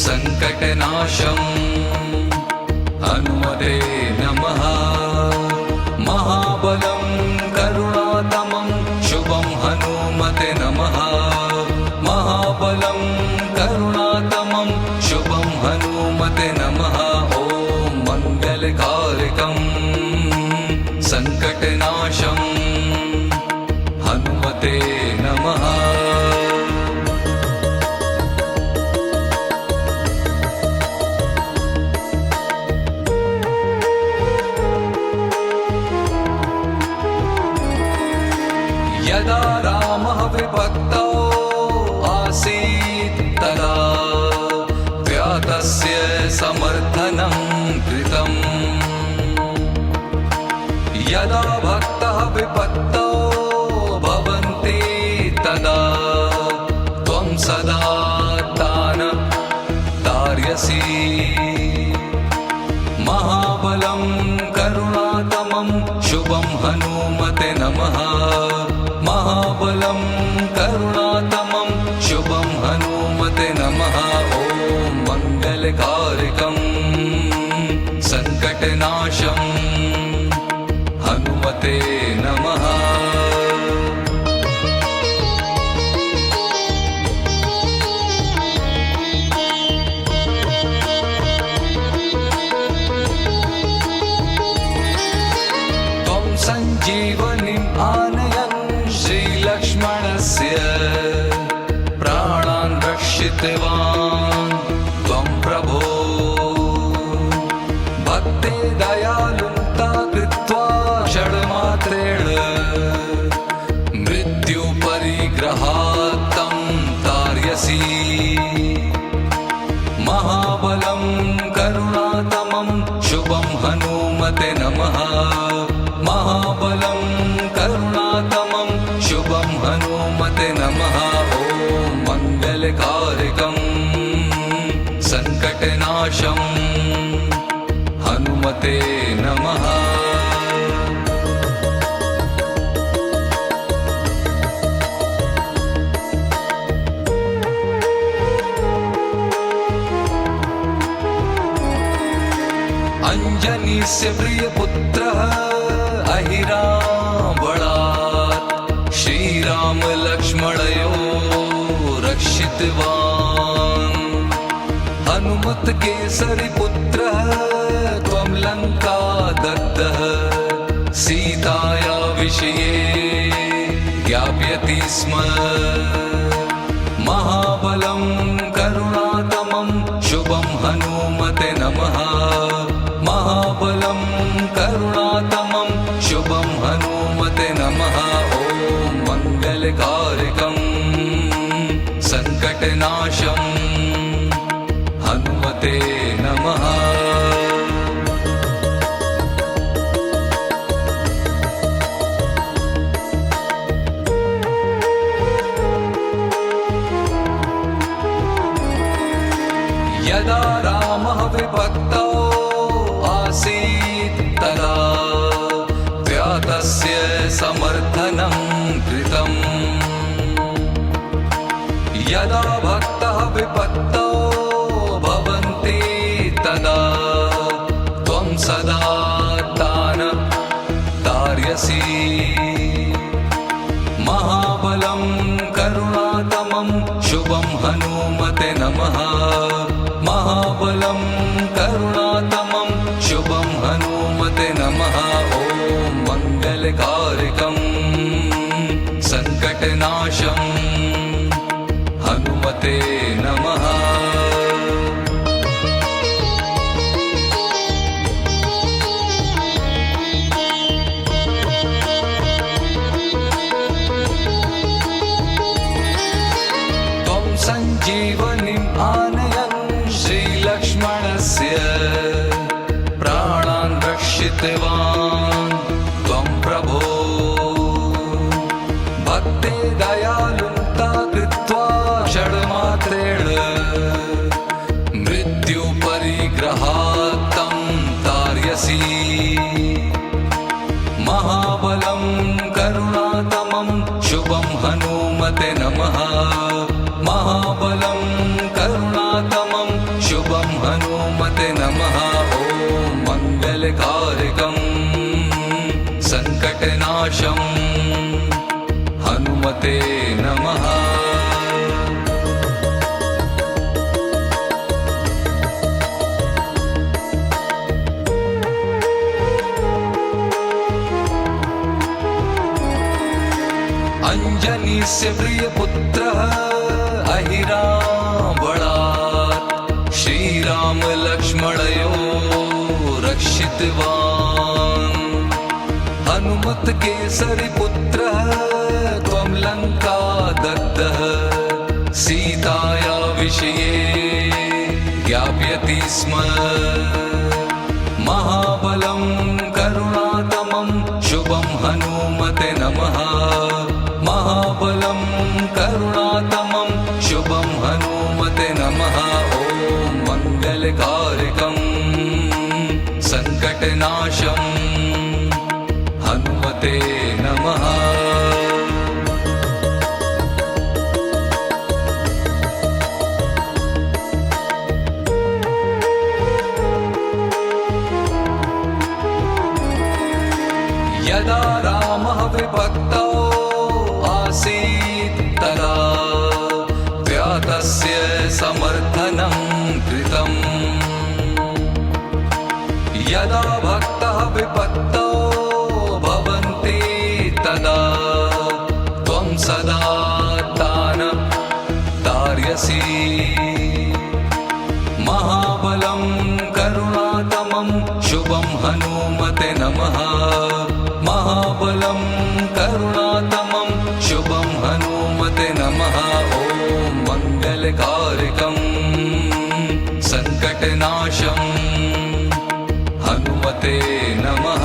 संकटनाशं हनुमते नमः। महाबलं करुणातमं शुभं हनुमते नमः। महाबलं करुणातमं शुभं हनुमते नमः। ॐ मङ्गलकारकं संकटनाशं हनुमते नमः। यदा रामः विभक्तो आसीत् तदा व्यातस्य समर्थनं कृतम्। यदा भक्तः विपत्तौ भवन्ति तदा त्वं सदा तान् तारयसि। महाबलं करुणातमं शुभं हनुमते नमः। महाबलं करुणातमं शुभं हनुमते नमः। ॐ मङ्गलकारकं संकटनाशं हनुमते नमः। त्वं सञ्जीवनीम् आनयन् श्रीलक्ष्मणस्य प्राणान् रक्षितवान् त्वं प्रभो। भक्ते दयालुता कृत्वा षड्मात्रेण मृत्युपरिग्रहात् तं तारयसि। महाबलं करुणातमं शुभं हनुमते नमः। महाबलं करुणातमं शुभं हनुमते नमः। ॐ मङ्गलकारकं संकटनाशं हनुमते नमः। अंजनीस्य प्रियपुत्रः अहिरावणात् श्रीरामलक्ष्मणयो रक्षितवान्। हनुमत् केसरी पुत्रः त्वं लङ्का दत्तः सीताया विषये ज्ञापयति स्म। महाबलं करुणातमं शुभं हनुमते नमः। महाबलं करुणातमं शुभं हनुमते नमः। ॐ मङ्गलकारकं संकटनाशं हनुमते नमः। यदा रामः विभक्तो आसीत् तदा व्यातस्य समर्थनं कृतम्। यदा भक्तः विपत्तौ भवन्ति तदा त्वं सदा तान् तारयसि। महाबलं करुणातमं शुभं हनुमते नमः। महाबलं करुणातमं शुभं हनुमते नमः। ॐ मङ्गलकारकं संकटनाशं हनुमते नमः। त्वं सञ्जीवनीम् आनयन् श्रीलक्ष्मणस्य प्राणान् रक्षितवान् त्वं प्रभो। भक्ते दयालुता कृत्वा षड्मात्रेण मृत्युपरिग्रहात् तं तारयसि। महाबलं करुणातमं शुभं हनुमते नमः। महाबलं करुणातमं अञ्जनीस्य प्रियपुत्रः अहिरावणात् श्रीरामलक्ष्मणयो रक्षितवान्। हनुमत केसरी पुत्रः त्वं लङ्का दग्धः सीताया विषये ज्ञापयति स्म। महाबलं करुणातमं शुभं हनुमते नमः। महाबलं करुणातमं शुभं हनुमते नमः। ॐ मङ्गलकारकं सङ्कटनाशं हनुमते नमः। यदा रामः विभक्तो आसीत् तदा व्यातस्य समर्थनं कृतम्। यदा भक्तः विपत्तौ भवन्ति तदा त्वं सदा तान् तारयसि। महाबलं करुणातमं शुभं हनुमते नमः। महाबलं करुणातमं शुभं हनुमते नमः। ॐ मङ्गलकारकं सङ्कटनाशं हनुमते नमः।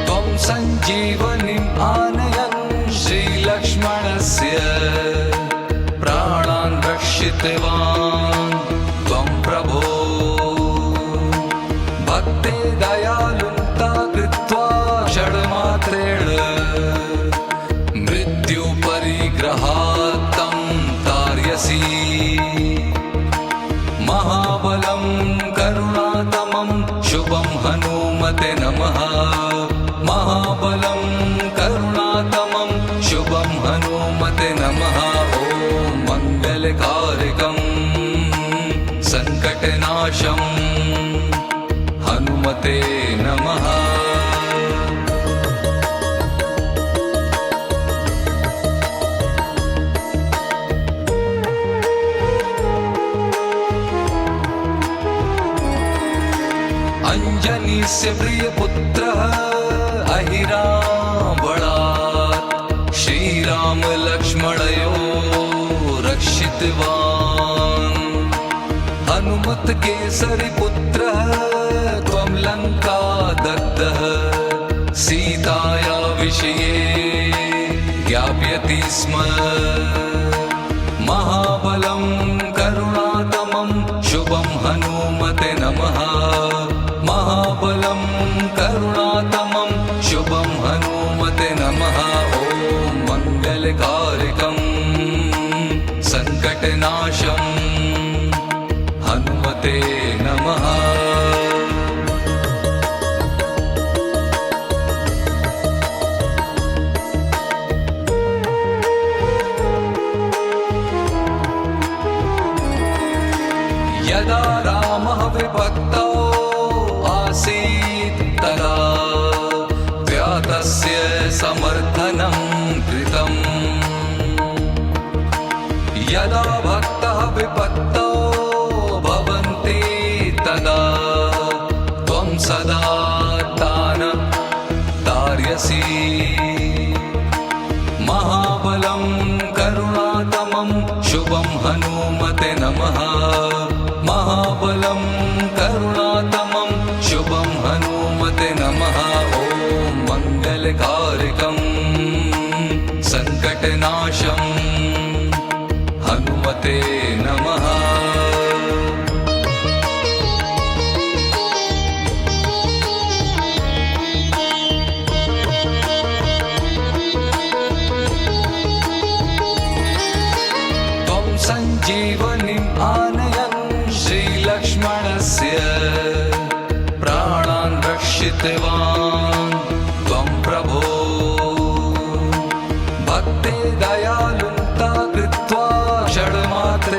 त्वं सञ्जीवनीम् आनयन् श्रीलक्ष्मणस्य प्राणान् रक्षितवान् त्वं प्रभो। भक्ते दयालुता कृत्वा षड्मात्रेण मृत्युपरिग्रहात् तं तारयसि। महाबलं करुणातमं शुभं हनुमते नमः। महाबलं करुणातमं शुभं हनुमते नमः। ॐ मङ्गलकारकं सङ्कटनाशं हनुमते नमः। अञ्जनीस्य प्रियपुत्रः अहिरावणात् श्रीरामलक्ष्मणयो रक्षितवान्। हनुमत केसरी पुत्रः त्वं लङ्का दग्धः सीताया विषये ज्ञापयति स्म। महाबलं करुणातमं शुभं हनुमते नमः। महाबलं करुणातमं शुभं हनुमते नमः। ॐ मङ्गलकारकं सङ्कटनाशं हनुमते नमः। यदा रामः विभक्तो आसीत् तदा व्यातस्य समर्थनं कृतम्। यदा भक्तः विपत्तौ भवन्ति तदा त्वं सदा तान् तारयसि। महाबलं करुणातमं शुभं हनुमते नमः। महाबलं करुणातमं शुभं हनुमते नमः। ॐ मङ्गलकारकं सङ्कटनाशं हनुमते नमः। त्वं सञ्जीवनीम् आनयन् श्रीलक्ष्मणस्य प्राणान् रक्षितवान् त्वं प्रभो। भक्ते दयालुता कृत्वा षड्मात्रेण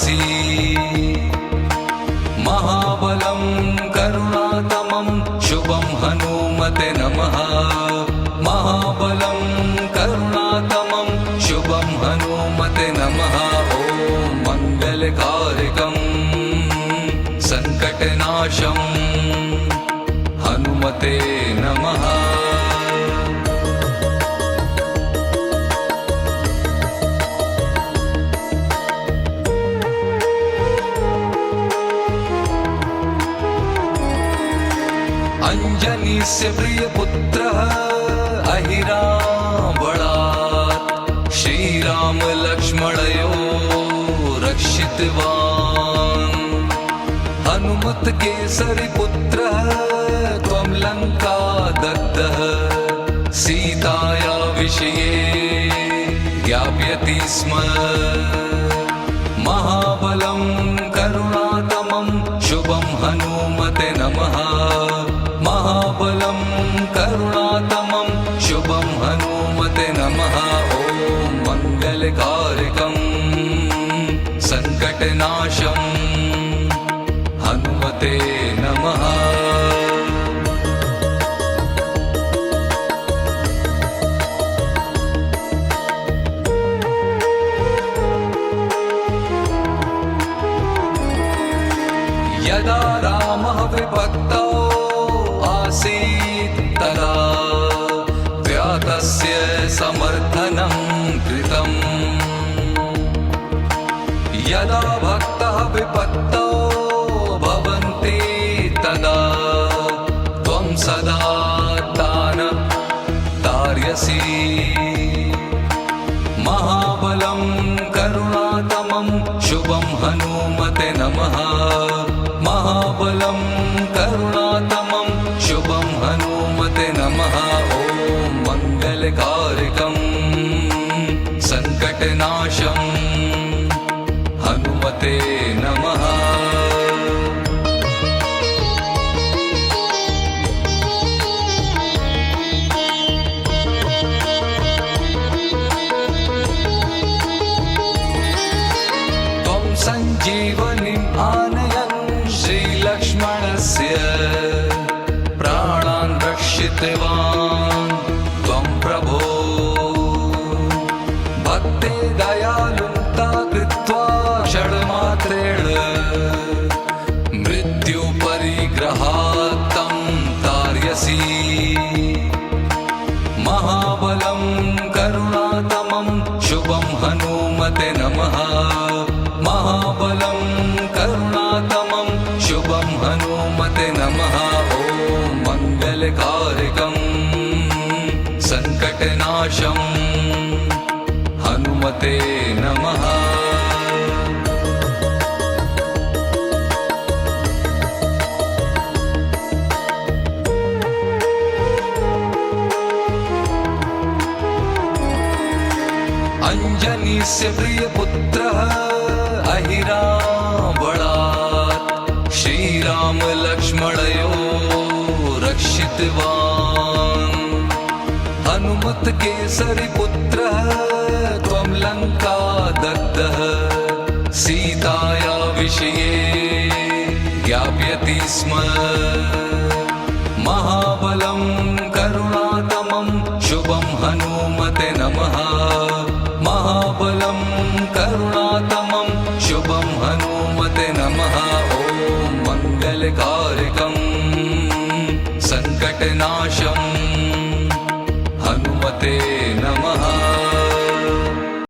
तार्यसी महाबलं करुणातमं शुभं हनुमते नमः महाबलं करुणातमं शुभं हनुमते नमः ॐ मङ्गलकारकं संकटनाशं हनुमते नमः अंजनीस्य प्रियपुत्रः अहिरावणात् श्रीराम लक्ष्मणयो रक्षितवान् हनुमत केसरी पुत्रः त्वं लंका दग्धः सीताया विषये ज्ञापयति स्म महाबलं करुणातमं शुभं हनुमते नमः महाबलं करुणातमं शुभं हनुमते नमः ॐ मङ्गलकारकं संकटनाशं हनुमते नमः यदा रामः विभक्तौ आसीत् तदा व्यातस्य समर्थनं कृतम् यदा भक्तः विपत्तौ भवन्ति तदा त्वं सदा तान् तार्यसि महाबलं करुणातमं शुभं हनुमते नमः महाबलं करुणातमं शुभं हनुमते नमः ॐ मङ्गलकारकं संकटनाशं हनुमते नमः त्वं सञ्जीवनीम् आनयन् श्रीलक्ष्मणस्य प्राणान् रक्षितवान् त्वं प्रभो भक्ते दयालुता कृत्वा क्षणमात्रेण मृत्युपरिग्रहात् तं तार्यसि महाबलं करुणातमं शुभं हनुमते नमः महाबलं करुणातमं शुभं हनुमते नमः ॐ मङ्गलकारकं संकटनाशं हनुमते नमः अंजनीस्य प्रियपुत्रः अहिरावणात् श्रीराम लक्ष्मणयो रक्षितवान् हनुमत केसरी पुत्रः त्वं लंका दग्धः सीताया विषये ज्ञापयति स्म महाबलं करुणातमं शुभं हनुमते नमः महाबलं करुणातमं शुभं हनुमते नमः ॐ मङ्गलकारकं संकटनाशं हनुमते